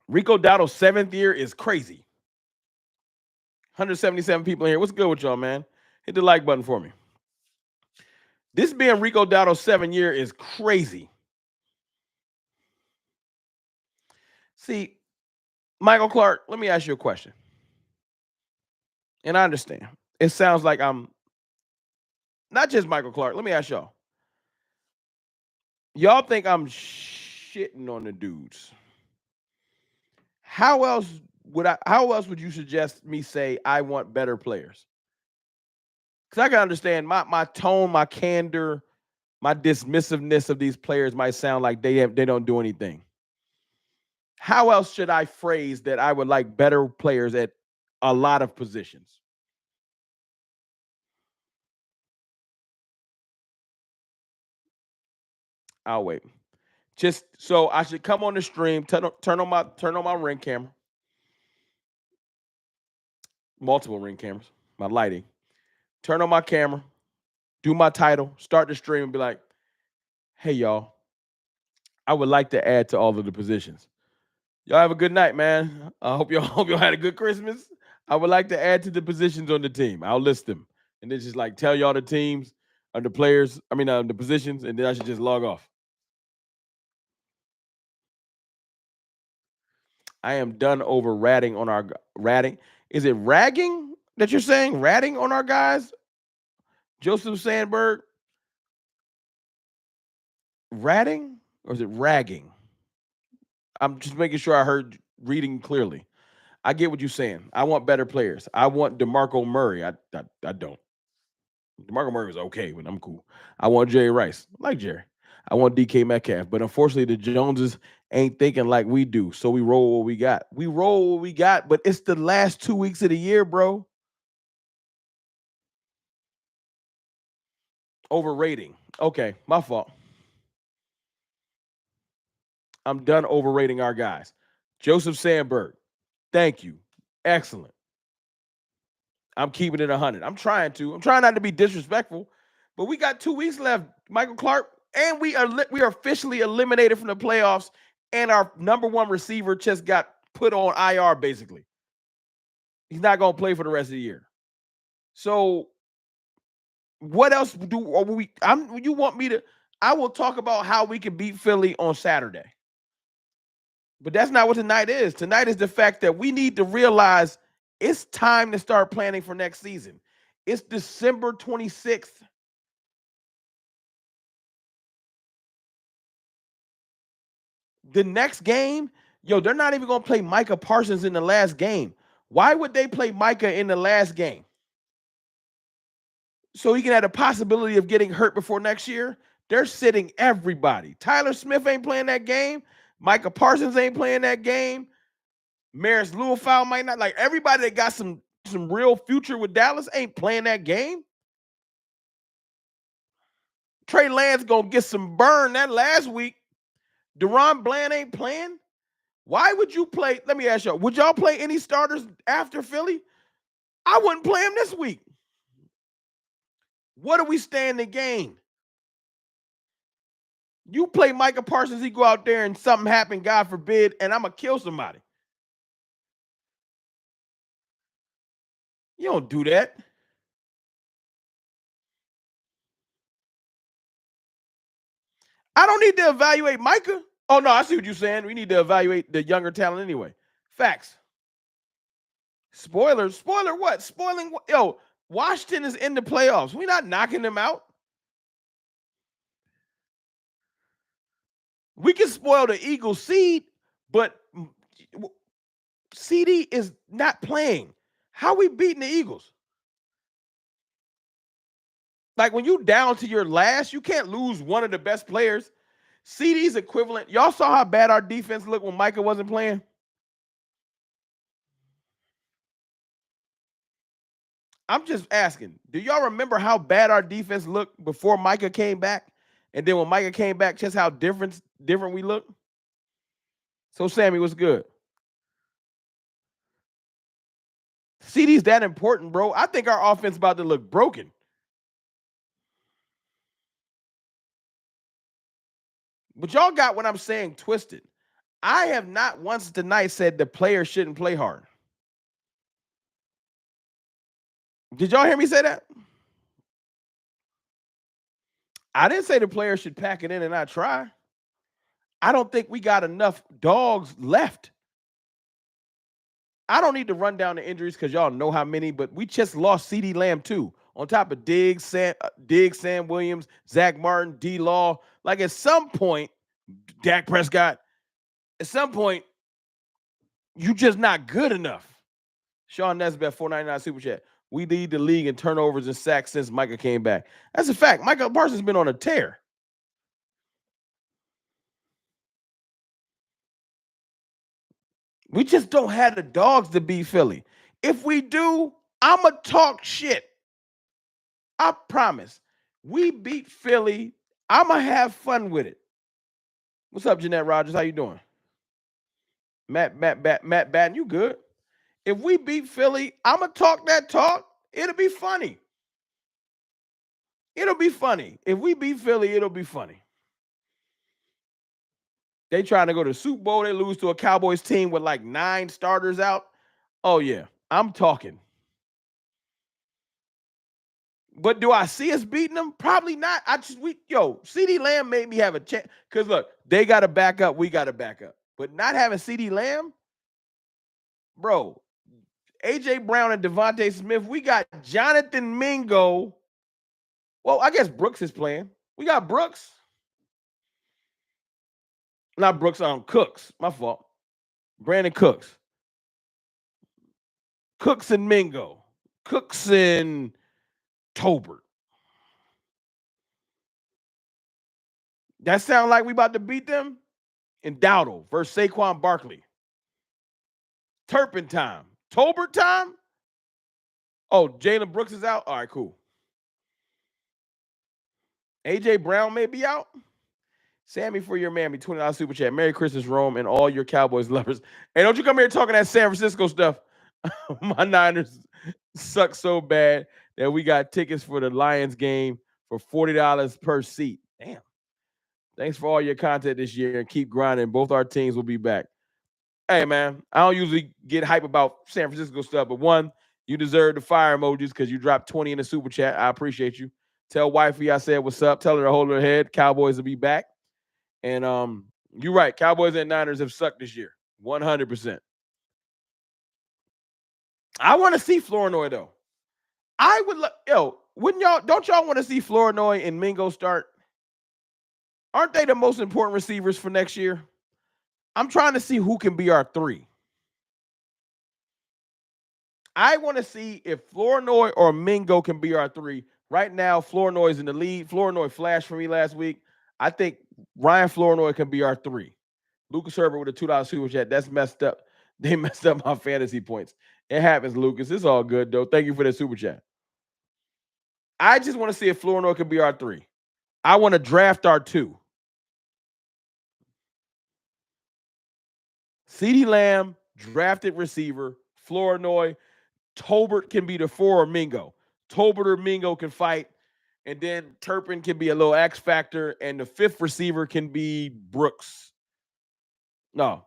A: Rico Dowdle's 7th year is crazy. 177 people in here. What's good with y'all, man? Hit the like button for me. This being Rico Dowdle's 7th year is crazy. See, Michael Clark, let me ask you a question. And I understand. It sounds like I'm not just Michael Clark. Let me ask y'all. Y'all think I'm shitting on the dudes. How else would you suggest me say I want better players? Because I can understand my tone, my candor, My dismissiveness of these players might sound like they don't do anything. How else should I phrase that I would like better players at a lot of positions? I'll wait. Just so I should come on the stream, turn on my ring camera, multiple ring cameras, my lighting. Turn on my camera, do my title, start the stream, and be like, "Hey y'all, I would like to add to all of the positions. Y'all have a good night, man. I hope y'all had a good Christmas. I would like to add to the positions on the team. I'll list them, and then just like tell y'all the teams and the players. I mean, the positions, and then I should just log off. I am done over ratting on our ratting. Is it ragging that you're saying? Ratting on our guys? Joseph Sandberg? Ratting? Or is it ragging? I'm just making sure I heard reading clearly. I get what you're saying. I want better players. I want DeMarco Murray. I don't. DeMarco Murray was okay, but I'm cool. I want Jerry Rice. I like Jerry. I want DK Metcalf. But unfortunately, the Joneses ain't thinking like we do. So we roll what we got. We roll what we got, but it's the last 2 weeks of the year, bro. Overrating. Okay, my fault. I'm done overrating our guys. Joseph Sandberg. Thank you. Excellent. I'm keeping it 100. I'm trying to. I'm trying not to be disrespectful, but we got 2 weeks left, Michael Clark, and we are officially eliminated from the playoffs, and our number one receiver just got put on IR basically. He's not going to play for the rest of the year. So what else do are we you want me to I will talk about how we can beat Philly on Saturday. But that's not what tonight is. Tonight is the fact that we need to realize it's time to start planning for next season. It's December 26th. The next game, they're not even going to play Micah Parsons in the last game. Why would they play Micah in the last game? So he can have a possibility of getting hurt before next year? They're sitting everybody. Tyler Smith ain't playing that game. Micah Parsons ain't playing that game. Maris Louisville might not. Like everybody that got some real future with Dallas ain't playing that game. Trey Lance gonna get some burn that last week. Deron Bland ain't playing. Why would you play? Let me ask y'all, would y'all play any starters after Philly? I wouldn't play them this week. What do we stand to gain? You play Micah Parsons, he go out there and something happen, God forbid, and I'm gonna kill somebody. You don't do that. I don't need to evaluate Micah. Oh no, I see what you're saying. We need to evaluate the younger talent anyway. Facts. Spoiler what? Spoiling what? Yo, Washington is in the playoffs. We're not knocking them out. We can spoil the Eagles seed, but Ceedee is not playing. How we beating the Eagles? Like when you down to your last, you can't lose one of the best players. Ceedee's equivalent. Y'all saw how bad our defense looked when Micah wasn't playing? I'm just asking, do y'all remember how bad our defense looked before Micah came back? And then when Micah came back, just how different we look? So, Sammy, what's good? CD's that important, bro. I think our offense about to look broken. But y'all got what I'm saying twisted. I have not once tonight said the players shouldn't play hard. Did y'all hear me say that? I didn't say the players should pack it in and not try. I don't think we got enough dogs left. I don't need to run down the injuries because y'all know how many, but we just lost Ceedee Lamb too. On top of Diggs, Sam Williams, Zach Martin, D Law. Like at some point, Dak Prescott, at some point, you just not good enough. Sean Nesbitt, 499 Super Chat. We lead the league in turnovers and sacks since Micah came back. That's a fact. Micah Parsons been on a tear. We just don't have the dogs to beat Philly. If we do, I'ma talk shit. I promise. We beat Philly. I'ma have fun with it. What's up, Jeanette Rogers? How you doing? Matt Batten, you good? If we beat Philly, I'ma talk that talk. It'll be funny. It'll be funny. If we beat Philly, it'll be funny. They trying to go to the Super Bowl. They lose to a Cowboys team with like 9 starters out. Oh yeah, I'm talking. But do I see us beating them? Probably not. Ceedee Lamb made me have a chance. Because look, they got to back up. We got to back up. But not having Ceedee Lamb, bro, AJ Brown and Devontae Smith, we got Jonathan Mingo. Well, I guess Brooks is playing. We got Brooks. Not Brooks, Cooks. My fault. Brandon Cooks. Cooks and Mingo. Cooks and Tolbert. That sound like we about to beat them? And Dowdle versus Saquon Barkley. Turpin time. Tolbert time? Oh, Jalen Brooks is out? All right, cool. AJ Brown may be out. Sammy for your mammy, $20 super chat. Merry Christmas, Rome, and all your Cowboys lovers. Hey, don't you come here talking that San Francisco stuff. My Niners suck so bad that we got tickets for the Lions game for $40 per seat. Damn. Thanks for all your content this year and keep grinding. Both our teams will be back. Hey, man, I don't usually get hype about San Francisco stuff, but one, you deserve the fire emojis because you dropped 20 in the super chat. I appreciate you. Tell wifey I said what's up. Tell her to hold her head. Cowboys will be back. And you're right. Cowboys and Niners have sucked this year. 100%. I want to see Flournoy, though. I would wouldn't don't y'all want to see Flournoy and Mingo start? Aren't they the most important receivers for next year? I'm trying to see who can be our 3. I want to see if Flournoy or Mingo can be our 3. Right now, Flournoy's in the lead. Flournoy flashed for me last week. I think Ryan Flournoy can be our 3. Lucas Herbert with a $2 super chat. That's messed up. They messed up my fantasy points. It happens, Lucas. It's all good, though. Thank you for that super chat. I just want to see if Flournoy can be our 3. I want to draft our 2. Ceedee Lamb, drafted receiver. Flournoy. Tolbert can be the 4 or Mingo. Tolbert or Mingo can fight. And then Turpin can be a little X factor. And the 5th receiver can be Brooks. No,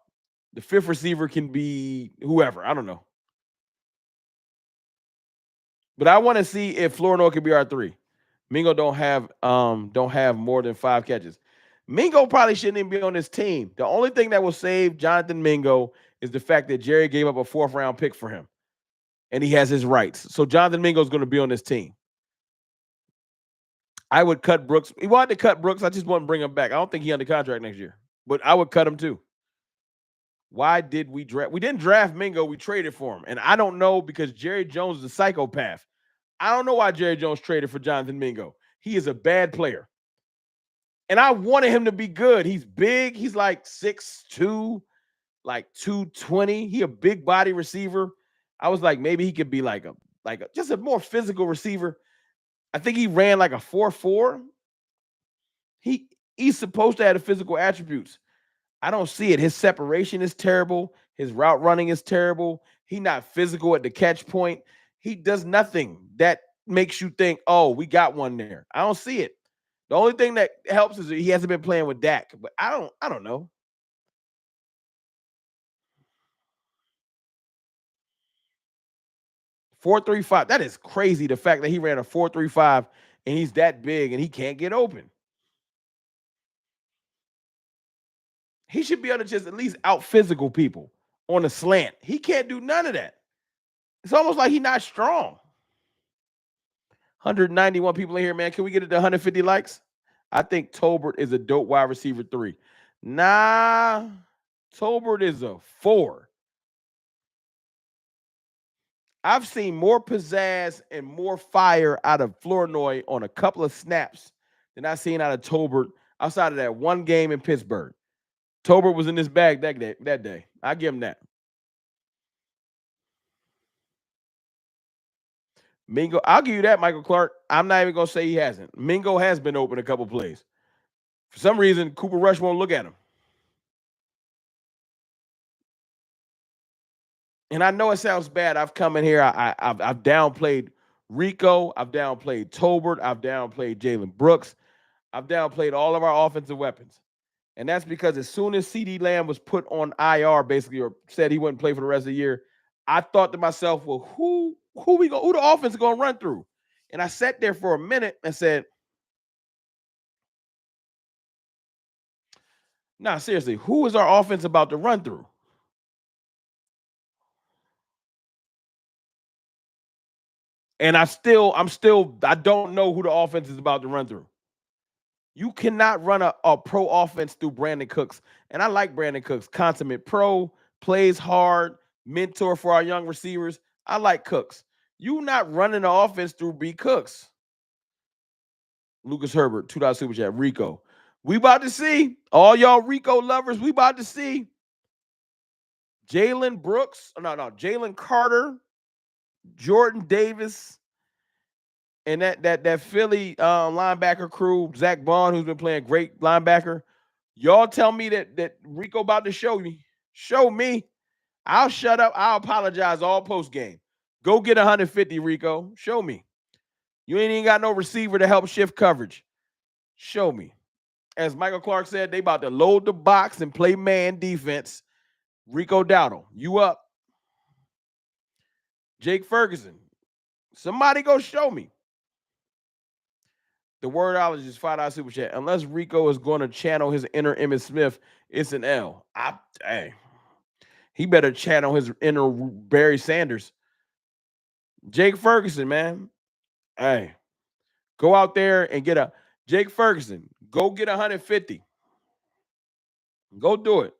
A: the 5th receiver can be whoever. I don't know. But I want to see if Flournoy can be our 3. Mingo don't have more than 5 catches. Mingo probably shouldn't even be on this team. The only thing that will save Jonathan Mingo is the fact that Jerry gave up a 4th round pick for him. And he has his rights. So Jonathan Mingo is going to be on this team. I would cut Brooks. He wanted to cut Brooks. I just want to bring him back. I don't think he's under contract next year. But I would cut him too. Why did we draft? We didn't draft Mingo. We traded for him. And I don't know because Jerry Jones is a psychopath. I don't know why Jerry Jones traded for Jonathan Mingo. He is a bad player. And I wanted him to be good. He's big. He's like 6'2", like 220. He a big body receiver. I was like, maybe he could be like a just a more physical receiver. I think he ran like a 4.4. He's supposed to have the physical attributes. I don't see it. His separation is terrible. His route running is terrible. He's not physical at the catch point. He does nothing that makes you think, oh, we got one there. I don't see it. The only thing that helps is that he hasn't been playing with Dak, but I don't know. .435. That is crazy. The fact that he ran a 4.35 and he's that big and he can't get open. He should be able to just at least out physical people on a slant. He can't do none of that. It's almost like he's not strong. 191 people in here, man. Can we get it to 150 likes? I think Tolbert is a dope wide receiver 3. Nah, Tolbert is a 4. I've seen more pizzazz and more fire out of Flournoy on a couple of snaps than I've seen out of Tolbert outside of that one game in Pittsburgh. Tolbert was in his bag that day. I give him that. Mingo, I'll give you that, Michael Clark. I'm not even gonna say he hasn't. Mingo has been open a couple plays. For some reason, Cooper Rush won't look at him. And I know it sounds bad. I've come in here. I've downplayed Rico. I've downplayed Tolbert. I've downplayed Jalen Brooks. I've downplayed all of our offensive weapons. And that's because as soon as Ceedee Lamb was put on IR, basically, or said he wouldn't play for the rest of the year, I thought to myself, well, who the offense is gonna run through? And I sat there for a minute and said, nah, seriously, who is our offense about to run through? And I don't know who the offense is about to run through. You cannot run a pro offense through Brandon Cooks. And I like Brandon Cooks, consummate pro, plays hard, mentor for our young receivers. I like Cooks. You not running the offense through B. Cooks. Lucas Herbert, $2 super chat. Rico. We about to see. All y'all Rico lovers, we about to see. Jalen Brooks. No. Jalen Carter, Jordan Davis, and that Philly linebacker crew, Zach Bond, who's been playing great linebacker. Y'all tell me that Rico about to show me. Show me. I'll shut up. I'll apologize all post game. Go get 150, Rico. Show me. You ain't even got no receiver to help shift coverage. Show me. As Michael Clark said, they about to load the box and play man defense. Rico Dowdle, you up. Jake Ferguson. Somebody go show me. The wordologist is $5 super chat. Unless Rico is going to channel his inner Emmitt Smith, it's an L. Hey, he better channel his inner Barry Sanders. Jake Ferguson, man. Hey, go out there and get a Jake Ferguson. Go get 150. Go do it.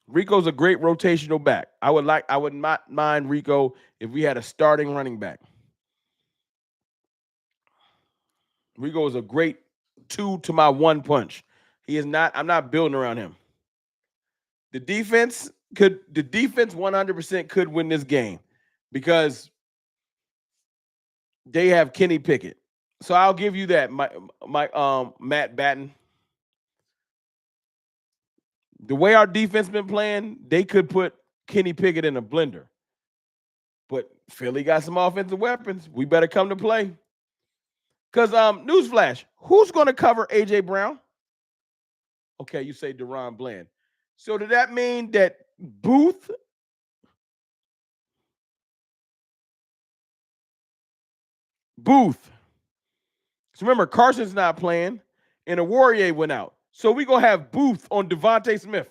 A: Rico's a great rotational back. I would not mind Rico if we had a starting running back. Rico is a great 2 to my 1 punch. He is not, I'm not building around him. The defense 100% could win this game because they have Kenny Pickett. So I'll give you that, Matt Batten. The way our defense been playing, they could put Kenny Pickett in a blender. But Philly got some offensive weapons. We better come to play. Because newsflash, who's going to cover A.J. Brown? Okay, you say DaRon Bland. So did that mean that Booth? So remember, Carson's not playing, and a Warrior went out. So we going to have Booth on Devontae Smith.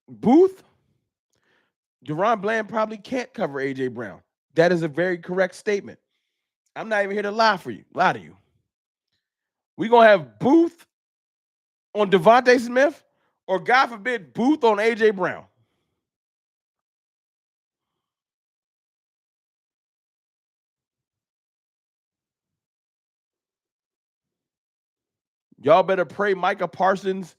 A: Booth? DaRon Bland probably can't cover A.J. Brown. That is a very correct statement. I'm not even here to lie to you. We're going to have Booth on Devontae Smith, or God forbid, Booth on A.J. Brown. Y'all better pray Micah Parsons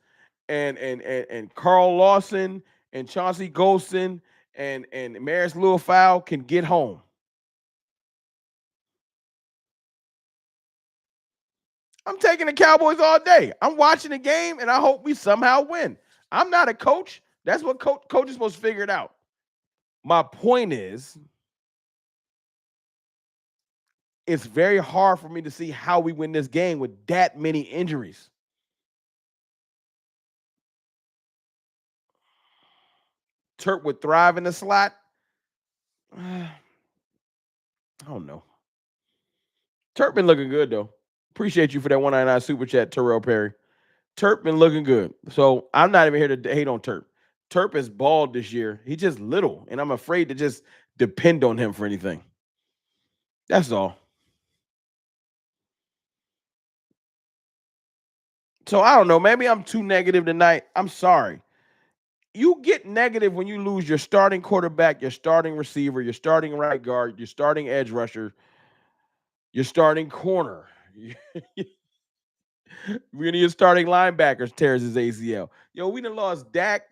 A: and Carl Lawson and Chauncey Golston and Maris Lewis-Fowl can get home. I'm taking the Cowboys all day. I'm watching the game, and I hope we somehow win. I'm not a coach. That's what coach is supposed to figure it out. My point is, it's very hard for me to see how we win this game with that many injuries. Turp would thrive in the slot. I don't know. Turp been looking good, though. Appreciate you for that 199 super chat, Terrell Perry. Turp been looking good. So I'm not even here to hate on Turp. Turp is bald this year. He's just little, and I'm afraid to just depend on him for anything. That's all. So I don't know. Maybe I'm too negative tonight. I'm sorry. You get negative when you lose your starting quarterback, your starting receiver, your starting right guard, your starting edge rusher. Your starting corner. We're gonna get starting linebackers tears his ACL. Yo, we done lost Dak,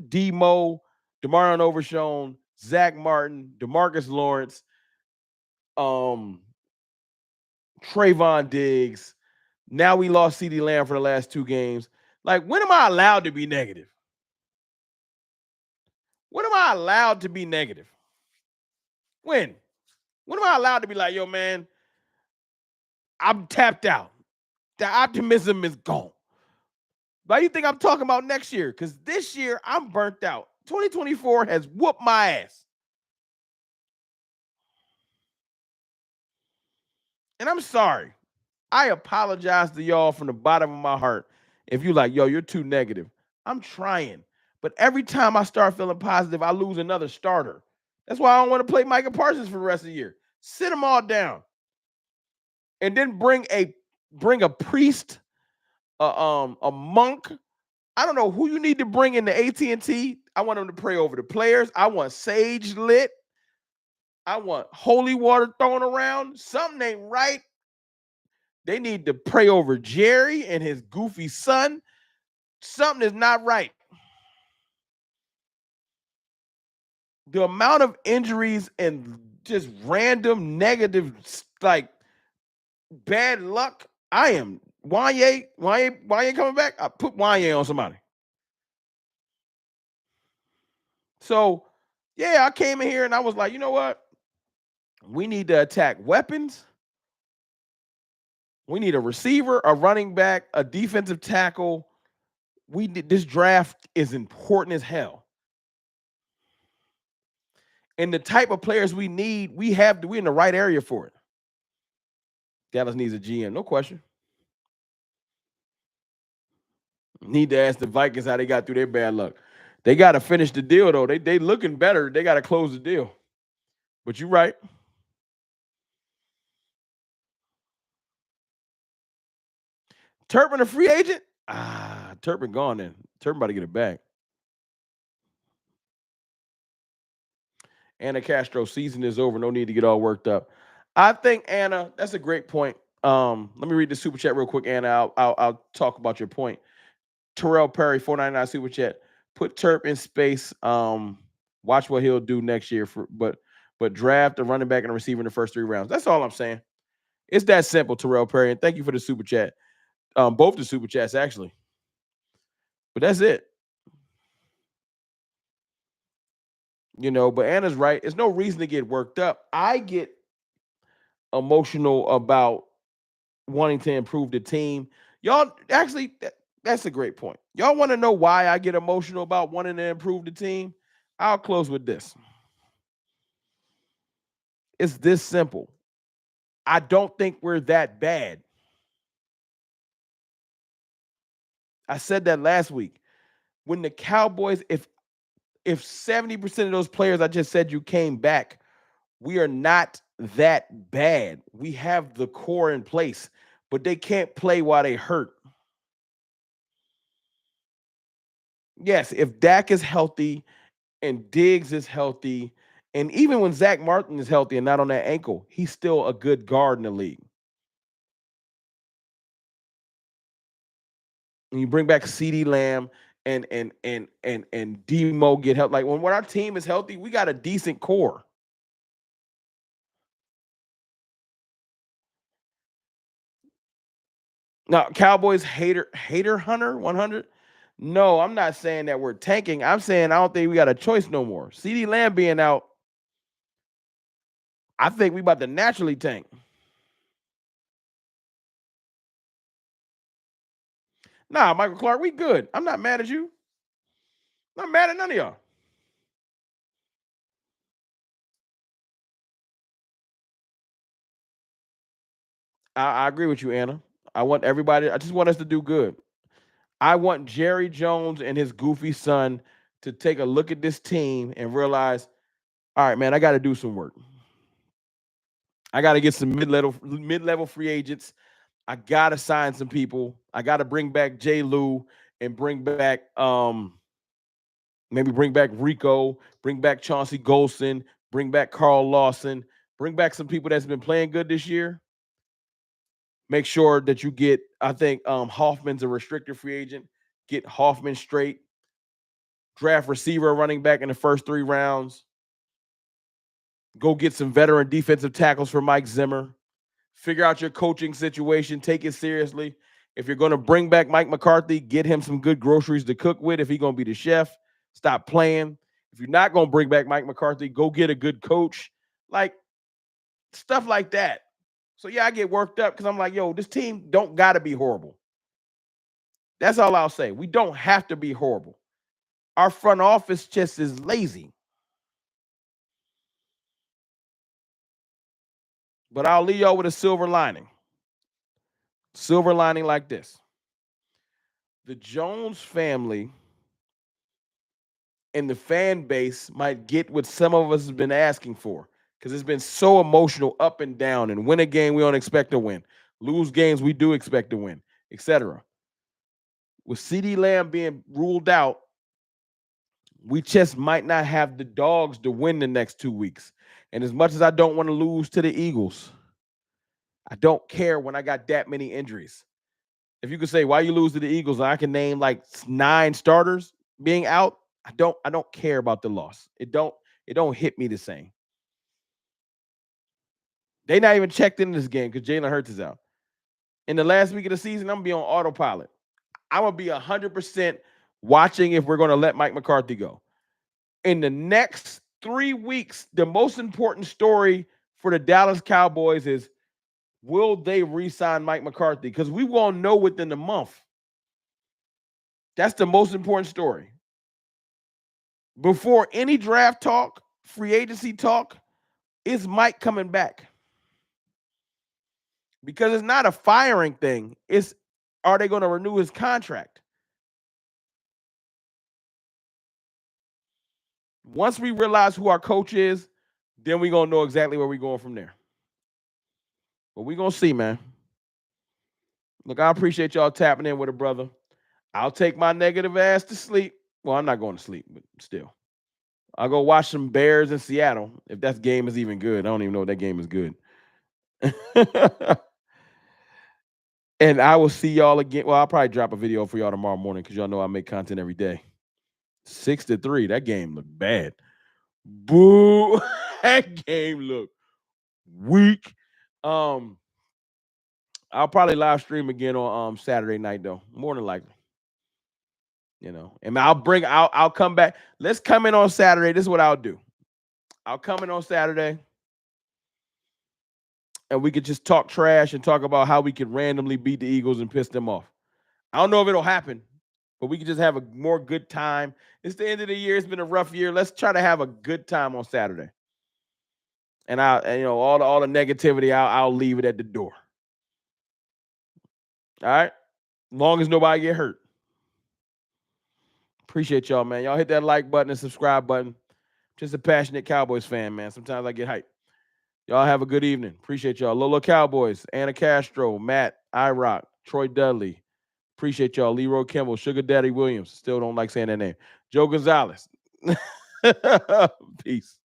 A: Demo, Demarion Overshown, Zach Martin, Demarcus Lawrence, um, Trayvon Diggs. Now we lost Ceedee Lamb for the last 2 games. Like, when am I allowed to be negative? When am I allowed to be negative? When? When am I allowed to be like, yo, man, I'm tapped out. The optimism is gone. Why do you think I'm talking about next year? Because this year I'm burnt out. 2024 has whooped my ass. And I'm sorry. I apologize to y'all from the bottom of my heart. If you like, yo, you're too negative. I'm trying. But every time I start feeling positive, I lose another starter. That's why I don't want to play Micah Parsons for the rest of the year. Sit them all down. And then bring a priest, a monk. I don't know who you need to bring in the AT&T. I want them to pray over the players. I want sage lit. I want holy water thrown around. Something ain't right. They need to pray over Jerry and his goofy son. Something is not right. The amount of injuries and just random negative, like bad luck. I am Wanye coming back. I put Wanye on somebody. So, yeah, I came in here and I was like, you know what? We need to attack weapons. We need a receiver, a running back, a defensive tackle. This draft is important as hell. And the type of players we need, we're in the right area for it. Dallas needs a GM, no question. Need to ask the Vikings how they got through their bad luck. They got to finish the deal, though. They looking better. They got to close the deal. But you're right. Turpin a free agent? Turpin gone then. Turpin about to get it back. Anna Castro, season is over. No need to get all worked up. I think, Anna, that's a great point. Let me read the super chat real quick, Anna. I'll talk about your point. Terrell Perry, 499 super chat. Put Turp in space. Watch what he'll do next year. But draft a running back and a receiver in the first 3 rounds. That's all I'm saying. It's that simple, Terrell Perry. And thank you for the super chat. Both the super chats, actually. But that's it. But Anna's right. There's no reason to get worked up. I get emotional about wanting to improve the team. Y'all, actually, that's a great point. Y'all want to know why I get emotional about wanting to improve the team? I'll close with this. It's this simple. I don't think we're that bad. I said that last week. When the Cowboys, if 70% of those players I just said you came back, we are not that bad. We have the core in place, but they can't play while they hurt. Yes, if Dak is healthy and Diggs is healthy, and even when Zach Martin is healthy and not on that ankle, he's still a good guard in the league. And you bring back Ceedee Lamb and Demo get help. Like when our team is healthy, we got a decent core. Now, Cowboys hater hunter 100. No, I'm not saying that we're tanking. I'm saying I don't think we got a choice no more. Ceedee Lamb being out, I think we about to naturally tank. Nah, Michael Clark, we good. I'm not mad at you. I'm not mad at none of y'all. I agree with you, Anna. I just want us to do good. I want Jerry Jones and his goofy son to take a look at this team and realize, all right, man, I got to do some work. I got to get some mid-level free agents. I got to sign some people. I got to bring back J. Lou and maybe bring back Rico, bring back Chauncey Golson, bring back Carl Lawson, bring back some people that's been playing good this year. Make sure that you get, I think Hoffman's a restricted free agent. Get Hoffman straight. Draft receiver, running back in the first 3 rounds. Go get some veteran defensive tackles for Mike Zimmer. Figure out your coaching situation. Take it seriously. If you're going to bring back Mike McCarthy, get him some good groceries to cook with. If he's going to be the chef, stop playing. If you're not going to bring back Mike McCarthy, go get a good coach. Like, stuff like that. So, yeah, I get worked up because I'm like, yo, this team don't got to be horrible. That's all I'll say. We don't have to be horrible. Our front office just is lazy. But I'll leave y'all with a silver lining. Silver lining like this. The Jones family and the fan base might get what some of us have been asking for, because it's been so emotional up and down, and win a game we don't expect to win, lose games we do expect to win, etc. With Ceedee Lamb being ruled out, we just might not have the dogs to win the next 2 weeks. And as much as I don't want to lose to the Eagles, I don't care when I got that many injuries. If you could say why you lose to the Eagles, and I can name like 9 starters being out, I don't care about the loss. It don't hit me the same. They not even checked in this game because Jalen Hurts is out. In the last week of the season, I'm gonna be on autopilot. I'm gonna be 100% watching if we're gonna let Mike McCarthy go. In the next 3 weeks, the most important story for the Dallas Cowboys is, will they re-sign Mike McCarthy? Because we won't know within a month. That's the most important story. Before any draft talk, free agency talk, is Mike coming back? Because it's not a firing thing. It's, are they going to renew his contract? Once we realize who our coach is, then we're going to know exactly where we're going from there. But we're going to see, man. Look, I appreciate y'all tapping in with a brother. I'll take my negative ass to sleep. Well, I'm not going to sleep, but still. I'll go watch some Bears in Seattle, if that game is even good. I don't even know if that game is good. And I will see y'all again. Well, I'll probably drop a video for y'all tomorrow morning because y'all know I make content every day. 6-3. That game looked bad. Boo. That game looked weak. I'll probably live stream again on Saturday night, though. More than likely. You know, and I'll come back. Let's come in on Saturday. This is what I'll do. I'll come in on Saturday, and we could just talk trash and talk about how we could randomly beat the Eagles and piss them off. I don't know if it'll happen, but we could just have a more good time. It's the end of the year. It's been a rough year. Let's try to have a good time on Saturday. And all the negativity, I'll leave it at the door. All right? Long as nobody get hurt. Appreciate y'all, man. Y'all hit that like button and subscribe button. Just a passionate Cowboys fan, man. Sometimes I get hyped. Y'all have a good evening. Appreciate y'all. Lola Cowboys, Anna Castro, Matt, iRock, Troy Dudley. Appreciate y'all. Leroy Kimball, Sugar Daddy Williams. Still don't like saying that name. Joe Gonzalez. Peace.